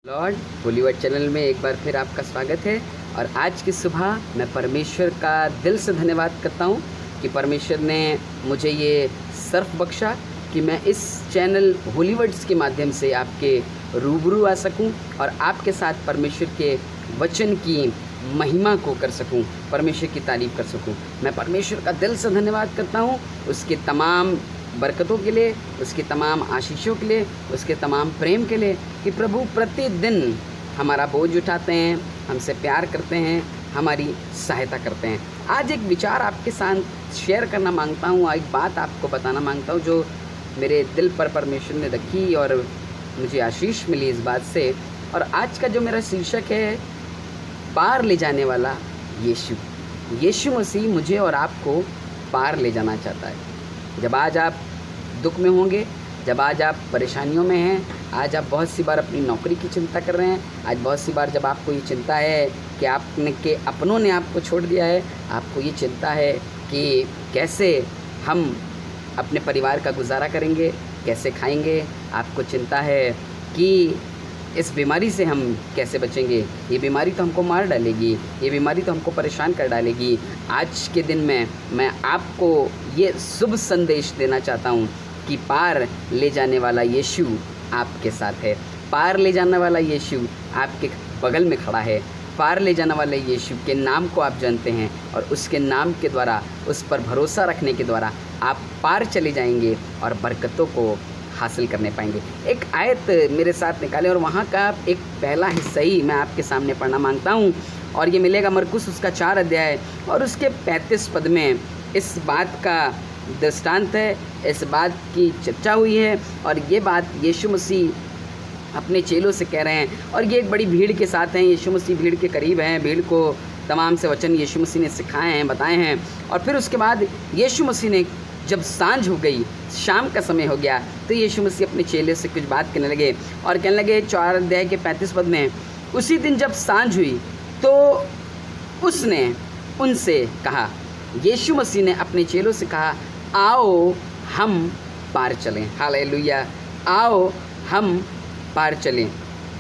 Lord Bollywood channel में एक बार फिर आपका स्वागत है। और आज की सुबह मैं परमेश्वर का दिल से धन्यवाद करता हूँ कि परमेश्वर ने मुझे ये सर्फ बख्शा कि मैं इस चैनल हॉलीवुड्स के माध्यम से आपके रूबरू आ सकूं और आपके साथ परमेश्वर के वचन की महिमा को कर सकूं, परमेश्वर की तारीफ़ कर सकूं। मैं परमेश्वर का दिल से धन्यवाद करता हूं उसके तमाम बरकतों के लिए, उसके तमाम आशीषों के लिए, उसके तमाम प्रेम के लिए कि प्रभु प्रतिदिन हमारा बोझ उठाते हैं, हमसे प्यार करते हैं, हमारी सहायता करते हैं। आज एक विचार आपके साथ शेयर करना मांगता हूँ, एक बात आपको बताना मांगता हूँ जो मेरे दिल पर परमेश्वर ने रखी और मुझे आशीष मिली इस बात से। और आज का जो मेरा शीर्षक है, पार ले जाने वाला यीशु। यीशु मसीह मुझे और आपको पार ले जाना चाहता है। जब आज आप दुख में होंगे, जब आज आप परेशानियों में हैं, आज आप बहुत सी बार अपनी नौकरी की चिंता कर रहे हैं, आज बहुत सी बार जब आपको ये चिंता है कि आपने के अपनों ने आपको छोड़ दिया है, आपको ये चिंता है कि कैसे हम अपने परिवार का गुजारा करेंगे, कैसे खाएंगे, आपको चिंता है कि इस बीमारी से हम कैसे बचेंगे, ये बीमारी तो हमको मार डालेगी, ये बीमारी तो हमको परेशान कर डालेगी। आज के दिन में मैं आपको ये शुभ संदेश देना चाहता हूँ कि पार ले जाने वाला यीशु आपके साथ है। पार ले जाने वाला यीशु आपके बगल में खड़ा है। पार ले जाने वाले यीशु के नाम को आप जानते हैं और उसके नाम के द्वारा, उस पर भरोसा रखने के द्वारा आप पार चले जाएंगे और बरकतों को हासिल करने पाएंगे। एक आयत मेरे साथ निकालें और वहाँ का एक पहला हिस्सा ही मैं आपके सामने पढ़ना मांगता हूँ और ये मिलेगा मरकुस उसका 4 अध्याय और उसके 35 पद में इस बात का दृष्टांत है, इस बात की चर्चा हुई है और ये बात यीशु मसीह अपने चेलों से कह रहे हैं। और ये एक बड़ी भीड़ के साथ हैं, यीशु मसीह भीड़ के करीब हैं, भीड़ को तमाम से वचन यीशु मसीह ने सिखाए हैं, बताए हैं। और फिर उसके बाद यीशु मसीह ने जब सांझ हो गई, शाम का समय हो गया, तो यीशु मसीह अपने चेले से कुछ बात करने लगे और कहने लगे 4 अध्याय के 35 पद में, उसी दिन जब सांझ हुई तो उसने उनसे कहा, यीशु मसीह ने अपने चेलों से कहा, आओ हम पार चलें। हालेलुया, आओ हम पार चलें।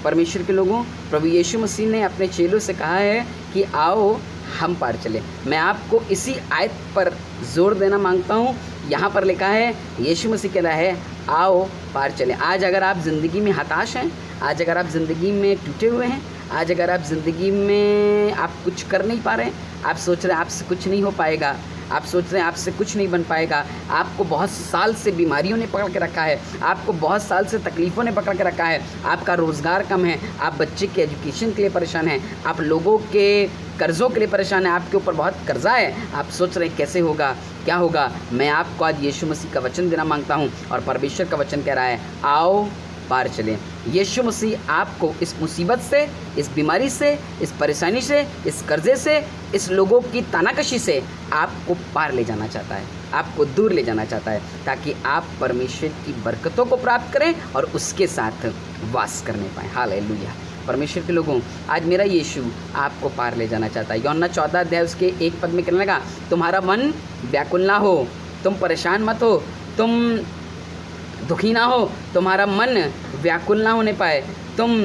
परमेश्वर के लोगों, प्रभु यीशु मसीह ने अपने चेलों से कहा है कि आओ हम पार चलें। मैं आपको इसी आयत पर जोर देना मांगता हूँ। यहाँ पर लिखा है, यीशु मसीह कह रहा है आओ पार चलें। आज अगर आप ज़िंदगी में हताश हैं, आज अगर आप ज़िंदगी में टूटे हुए हैं, आज अगर आप ज़िंदगी में आप कुछ कर नहीं पा रहे हैं, आप सोच रहे हैं आपसे कुछ नहीं हो पाएगा, आप सोच रहे हैं आपसे कुछ नहीं बन पाएगा, आपको बहुत साल से बीमारियों ने पकड़ के रखा है, आपको बहुत साल से तकलीफ़ों ने पकड़ के रखा है, आपका रोज़गार कम है, आप बच्चे के एजुकेशन के लिए परेशान हैं, आप लोगों के कर्ज़ों के लिए परेशान हैं, आपके ऊपर बहुत कर्जा है, आप सोच रहे हैं कैसे होगा, क्या होगा। मैं आपको आज यीशु मसीह का वचन देना मांगता हूँ और परमेश्वर का वचन कह रहा है आओ पार चलें। यीशु मसीह आपको इस मुसीबत से, इस बीमारी से, इस परेशानी से, इस कर्जे से, इस लोगों की तानाकशी से आपको पार ले जाना चाहता है, आपको दूर ले जाना चाहता है, ताकि आप परमेश्वर की बरकतों को प्राप्त करें और उसके साथ वास करने पाएँ। हालेलुया। परमेश्वर के लोगों, आज मेरा यीशु आपको पार ले जाना चाहता है। यूहन्ना 14 अध्याय उसके 1 पद में कहने लगा, तुम्हारा मन व्याकुल ना हो, तुम परेशान मत हो, तुम दुखी ना हो, तुम्हारा मन व्याकुल ना होने पाए, तुम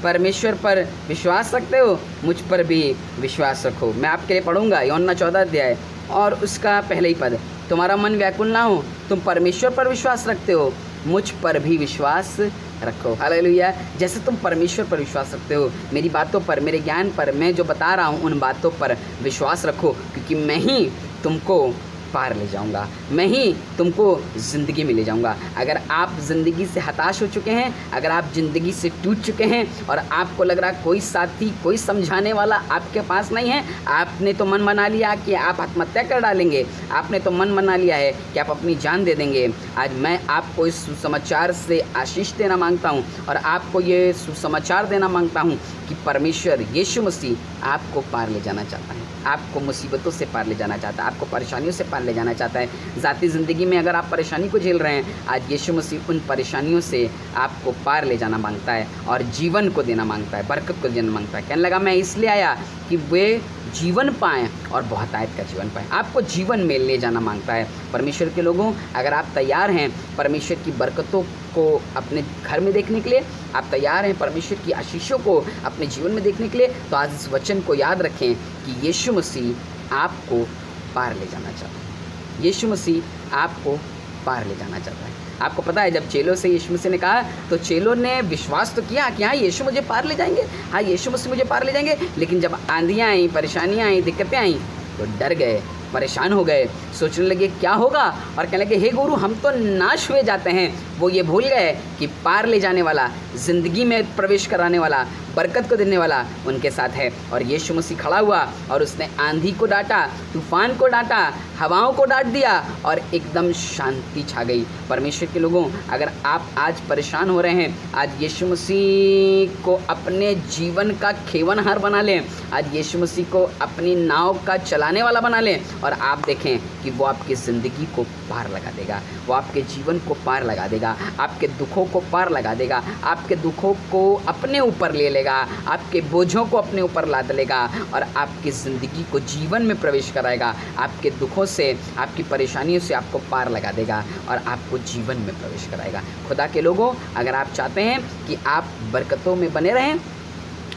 परमेश्वर पर विश्वास रखते हो, मुझ पर भी विश्वास रखो। मैं आपके लिए पढ़ूंगा यूहन्ना 14 अध्याय और उसका पहले ही पद, तुम्हारा मन व्याकुल ना हो, तुम परमेश्वर पर विश्वास रखते हो, मुझ पर भी विश्वास रखो। हालेलुया। जैसे तुम परमेश्वर पर विश्वास रखते हो, मेरी बातों पर, मेरे ज्ञान पर, मैं जो बता रहा हूँ उन बातों पर विश्वास रखो, क्योंकि मैं ही तुमको पार ले जाऊंगा, मैं ही तुमको ज़िंदगी में ले जाऊंगा। अगर आप ज़िंदगी से हताश हो चुके हैं, अगर आप ज़िंदगी से टूट चुके हैं और आपको लग रहा कोई साथी, कोई समझाने वाला आपके पास नहीं है, आपने तो मन बना लिया कि आप आत्महत्या कर डालेंगे, आपने तो मन बना लिया है कि आप अपनी जान दे देंगे, आज मैं आपको इस सुसमाचार से आशीष देना मांगता हूँ और आपको ये सुसमाचार देना मांगता हूँ कि परमेश्वर यीशु मसीह आपको पार ले जाना चाहता है, आपको मुसीबतों से पार ले जाना चाहता है, आपको परेशानियों से पार पार ले जाना चाहता है। ज़ाती ज़िंदगी में अगर आप परेशानी को झेल रहे हैं, आज यीशु मसीह उन परेशानियों से आपको पार ले जाना मांगता है और जीवन को देना मांगता है, बरकत को देना मांगता है। कहने लगा मैं इसलिए आया कि वे जीवन पाएँ और बहुतायत का जीवन पाएँ। आपको जीवन में ले जाना मांगता है। परमेश्वर के लोगों, अगर आप तैयार हैं परमेश्वर की बरकतों को अपने घर में देखने के लिए, आप तैयार हैं परमेश्वर की आशीषों को अपने जीवन में देखने के लिए, तो आज इस वचन को याद रखें कि यीशु मसीह आपको पार ले जाना चाहता है। यीशु मसीह आपको पार ले जाना चाहता है। आपको पता है जब चेलों से यीशु मसीह ने कहा तो चेलों ने विश्वास तो किया कि हाँ यीशु मुझे पार ले जाएंगे, हाँ यीशु मसीह मुझे पार ले जाएंगे, लेकिन जब आंधियाँ आई, परेशानियाँ आई, दिक्कतें आई तो डर गए, परेशान हो गए, सोचने लगे क्या होगा और कहने लगे हे गुरु हम तो नाश हुए जाते हैं। वो ये भूल गए कि पार ले जाने वाला, ज़िंदगी में प्रवेश कराने वाला, बरकत को देने वाला उनके साथ है। और यीशु मसीह खड़ा हुआ और उसने आंधी को डांटा, तूफान को डांटा, हवाओं को डांट दिया और एकदम शांति छा गई। परमेश्वर के लोगों, अगर आप आज परेशान हो रहे हैं, आज यीशु मसीह को अपने जीवन का खेवनहार बना लें, आज यीशु मसीह को अपनी नाव का चलाने वाला बना लें और आप देखें कि वो आपकी ज़िंदगी को पार लगा देगा, वो आपके जीवन को पार लगा देगा, आपके दुखों को पार लगा देगा, आपके दुखों को अपने ऊपर ले लेगा, आपके बोझों को अपने ऊपर लाद लेगा और आपकी ज़िंदगी को जीवन में प्रवेश कराएगा। आपके दुखों से, आपकी परेशानियों से आपको पार लगा देगा और आपको जीवन में प्रवेश कराएगा। खुदा के लोगों, अगर आप चाहते हैं कि आप बरकतों में बने रहें,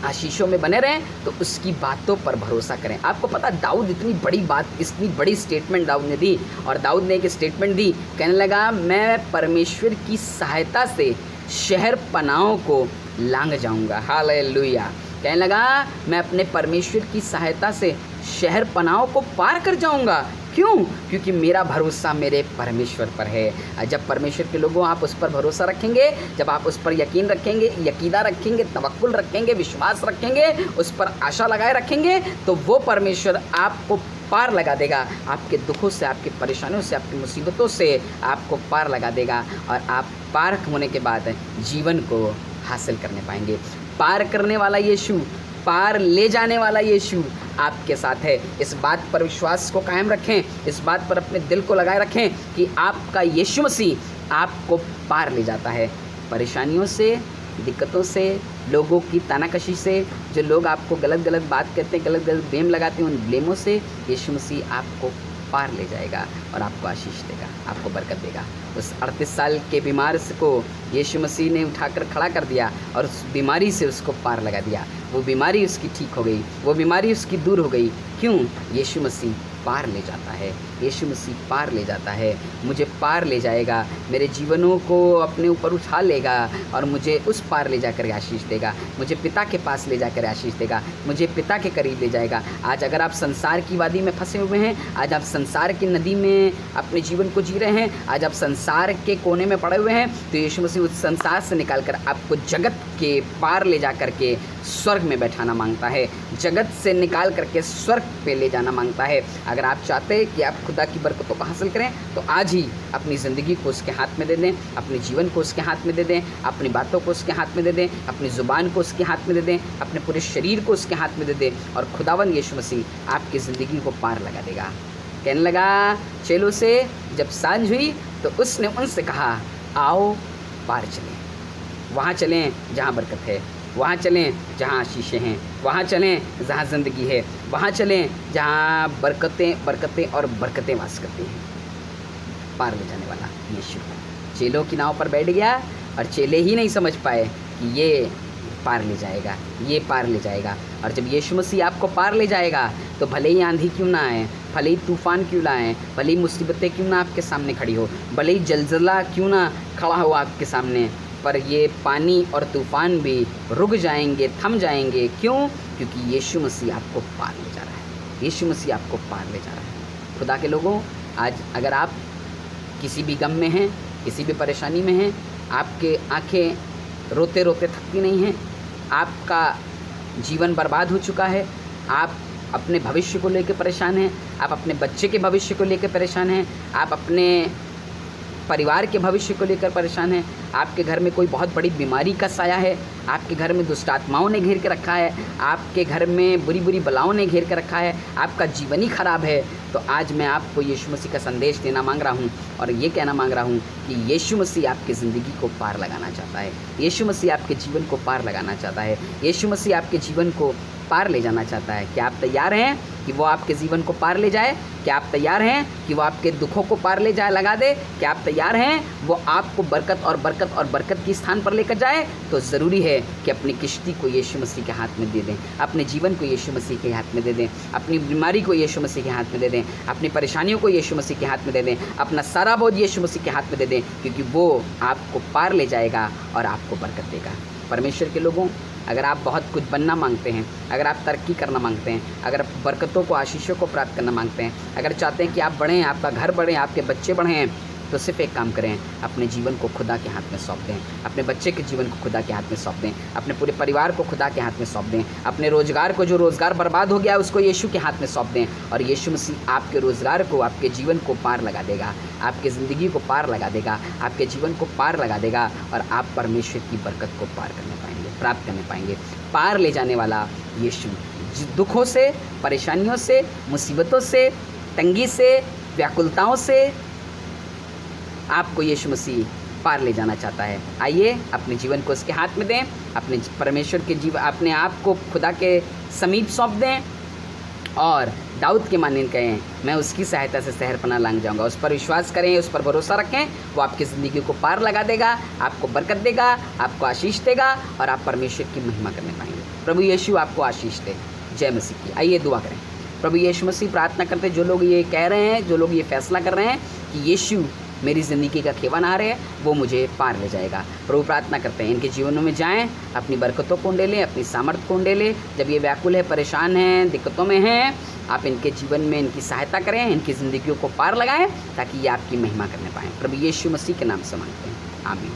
आशीषों में बने रहें, तो उसकी बातों पर भरोसा करें। आपको पता दाऊद इतनी बड़ी स्टेटमेंट दाऊद ने दी, और दाऊद ने एक स्टेटमेंट दी, कहने लगा मैं परमेश्वर की सहायता से शहर पनाहों को लांघ जाऊंगा। हालेलुया। कहने लगा मैं अपने परमेश्वर की सहायता से शहर पनाहों को पार कर जाऊंगा। क्यों? क्योंकि मेरा भरोसा मेरे परमेश्वर पर है। जब परमेश्वर के लोगों आप उस पर भरोसा रखेंगे, जब आप उस पर यकीन रखेंगे, यकीदा रखेंगे, तवक्कुल रखेंगे, विश्वास रखेंगे, उस पर आशा लगाए रखेंगे, तो वो परमेश्वर आपको पार लगा देगा। आपके दुखों से, आपकी परेशानियों से, आपकी मुसीबतों से आपको पार लगा देगा और आप पार होने के बाद जीवन को हासिल करने पाएंगे। पार करने वाला यीशु, पार ले जाने वाला यीशु आपके साथ है। इस बात पर विश्वास को कायम रखें, इस बात पर अपने दिल को लगाए रखें कि आपका यीशु मसीह आपको पार ले जाता है। परेशानियों से, दिक्कतों से, लोगों की तानाकशी से, जो लोग आपको गलत बात कहते हैं, गलत ब्लेम लगाते हैं, उन ब्लेमों से यीशु मसीह आपको पार ले जाएगा और आपको आशीष देगा, आपको बरकत देगा। उस 38 साल के बीमार को यीशु मसीह ने उठाकर खड़ा कर दिया और उस बीमारी से उसको पार लगा दिया। वो बीमारी उसकी ठीक हो गई, वो बीमारी उसकी दूर हो गई। क्यों? यीशु मसीह पार ले जाता है, यीशु मसीह पार ले जाता है। मुझे पार ले जाएगा, मेरे जीवनों को अपने ऊपर उठा लेगा और मुझे उस पार ले जाकर आशीष देगा, मुझे पिता के पास ले जाकर आशीष देगा, मुझे पिता के करीब ले जाएगा। आज अगर आप संसार की वादी में फंसे हुए हैं, आज आप संसार की नदी में अपने जीवन को जी रहे हैं, आज आप संसार के कोने में पड़े हुए हैं, तो यीशु मसीह उस संसार से निकाल कर आपको जगत के पार ले जा करके स्वर्ग में बैठाना मांगता है, जगत से निकाल करके स्वर्ग पे ले जाना मांगता है। अगर आप चाहते हैं कि आप खुदा की बरकतों को हासिल करें, तो आज ही अपनी ज़िंदगी को उसके हाथ में दे दें, अपने जीवन को उसके हाथ में दे दें, अपनी बातों को उसके हाथ में दे दें, अपनी ज़ुबान को उसके हाथ में दे दें, अपने पूरे शरीर को उसके हाथ में दे दें और खुदावन यीशु मसीह आपकी ज़िंदगी को पार लगा देगा। कहने लगा चेलों से जब सांझ हुई तो उसने उनसे कहा आओ पार चलें, वहाँ चलें जहाँ बरकत है, वहाँ चलें जहाँ आशीषें हैं, वहाँ चलें जहाँ ज़िंदगी है, वहाँ चलें जहाँ बरकतें और बरकतें वास करती हैं। पार ले जाने वाला यीशु चेलों की नाव पर बैठ गया और चेले ही नहीं समझ पाए कि ये पार ले जाएगा, ये पार ले जाएगा। और जब यीशु मसीह आपको पार ले जाएगा तो भले ही आंधी क्यों ना आए, भले ही तूफ़ान क्यों ना आए, भले ही मुसीबतें क्यों ना आपके सामने खड़ी हो, भले ही जलजला क्यों ना खड़ा हो आपके सामने, पर ये पानी और तूफ़ान भी रुक जाएंगे, थम जाएंगे। क्यों? क्योंकि यीशु मसीह आपको पार ले जा रहा है, यीशु मसीह आपको पार ले जा रहा है। खुदा के लोगों, आज अगर आप किसी भी गम में हैं, किसी भी परेशानी में हैं, आपके आंखें रोते रोते थकती नहीं हैं, आपका जीवन बर्बाद हो चुका है, आप अपने भविष्य को लेकर परेशान हैं, आप अपने बच्चे के भविष्य को लेकर परेशान हैं, आप अपने परिवार के भविष्य को लेकर परेशान हैं, आपके घर में कोई बहुत बड़ी बीमारी का साया है, आपके घर में दुष्ट आत्माओं ने घेर के रखा है, आपके घर में बुरी बुरी बलाओं ने घेर के रखा है, आपका जीवन ही खराब है, तो आज मैं आपको यीशु मसीह का संदेश देना मांग रहा हूँ और ये कहना मांग रहा हूँ कि यीशु मसीह आपकी ज़िंदगी को पार लगाना चाहता है। यीशु मसीह आपके जीवन को पार लगाना चाहता है। यीशु मसीह आपके जीवन को पार ले जाना चाहता है। क्या आप तैयार हैं कि वो आपके जीवन को पार ले जाए? क्या आप तैयार हैं कि वो आपके दुखों को पार ले जाए, लगा दे? क्या आप तैयार हैं वो आपको बरकत और बरकत और बरकत की स्थान पर लेकर जाए? तो ज़रूरी है कि अपनी किश्ती को यीशु मसीह के हाथ में दे दें, अपने जीवन को यीशु मसीह के हाथ में दे दें, अपनी बीमारी को यीशु मसीह के हाथ में दे दें, अपनी परेशानियों को यीशु मसीह के हाथ में दे दें, अपना सारा बोझ यीशु मसीह के हाथ में दे दें, क्योंकि वो आपको पार ले जाएगा और आपको बरकत देगा। परमेश्वर के लोगों, अगर आप बहुत कुछ बनना मांगते हैं, अगर आप तरक्की करना मांगते हैं, अगर आप बरकतों को, आशीषों को प्राप्त करना मांगते हैं, अगर चाहते हैं कि आप बढ़ें, आपका घर बढ़े, आपके बच्चे बढ़ें, तो सिर्फ एक काम करें, अपने जीवन को खुदा के हाथ में सौंप दें, अपने बच्चे के जीवन को खुदा के हाथ में सौंप दें, अपने पूरे परिवार को खुदा के हाथ में सौंप दें, अपने रोज़गार को, जो रोज़गार बर्बाद हो गया उसको यीशु के हाथ में सौंप दें, और यीशु मसीह आपके रोज़गार को, आपके जीवन को पार लगा देगा, आपके ज़िंदगी को पार लगा देगा, आपके जीवन को पार लगा देगा, और आप परमेश्वर की बरकत को पार करने पाएंगे, प्राप्त करने पाएंगे। पार ले जाने वाला यीशु दुखों से, परेशानियों से, मुसीबतों से, तंगी से, व्याकुलताओं से आपको यीशु मसीह पार ले जाना चाहता है। आइए अपने जीवन को उसके हाथ में दें, अपने परमेश्वर के अपने आप को खुदा के समीप सौंप दें, और दाऊद के मानने कहें, मैं उसकी सहायता से शहरपनाह लांघ जाऊंगा। उस पर विश्वास करें, उस पर भरोसा रखें, वो आपकी ज़िंदगी को पार लगा देगा, आपको बरकत देगा, आपको आशीष देगा, और आप परमेश्वर की महिमा करने पाएंगे। प्रभु यीशु आपको आशीष दे। जय मसीह की। आइए दुआ करें। प्रभु यीशु मसीह, प्रार्थना करते जो लोग ये कह रहे हैं, जो लोग ये फैसला कर रहे हैं कि यीशु मेरी ज़िंदगी का खेवानहार है, वो मुझे पार ले जाएगा, प्रभु प्रार्थना करते हैं इनके जीवनों में जाएं, अपनी बरकतों को ढेलें, अपनी सामर्थ्य को ढेलें। जब ये व्याकुल है, परेशान हैं, दिक्कतों में हैं, आप इनके जीवन में इनकी सहायता करें, इनकी ज़िंदगियों को पार लगाएं, ताकि ये आपकी महिमा करने पाएँ। प्रभु यीशु मसीह के नाम से मांगते हैं, आमीन।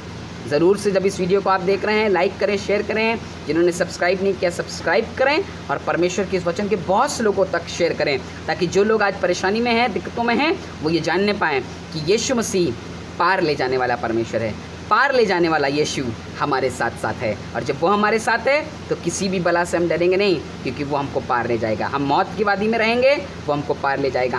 ज़रूर से जब इस वीडियो को आप देख रहे हैं, लाइक करें, शेयर करें। जिन्होंने सब्सक्राइब नहीं किया, सब्सक्राइब करें, और परमेश्वर के इस वचन के बहुत से लोगों तक शेयर करें, ताकि जो लोग आज परेशानी में हैं, दिक्कतों में हैं, वो ये जानने पाएँ कि यीशु मसीह पार ले जाने वाला परमेश्वर है, पार ले जाने वाला यीशु हमारे साथ साथ है। और जब वो हमारे साथ है तो किसी भी बला से हम डरेंगे नहीं, क्योंकि वो हमको पार ले जाएगा। हम मौत की वादी में रहेंगे, वो हमको पार ले जाएगा।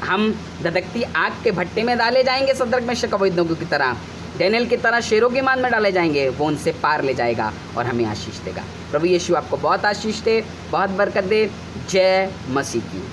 हम धधकती आग के भट्टे में डाले जाएंगे, सदरक में शकबैदों की तरह, डैनियल की तरह शेरों की मान में डाले जाएंगे, वो उनसे पार ले जाएगा और हमें आशीष देगा। प्रभु यीशु आपको बहुत आशीष दे, बहुत बरकत दे। जय मसीह की।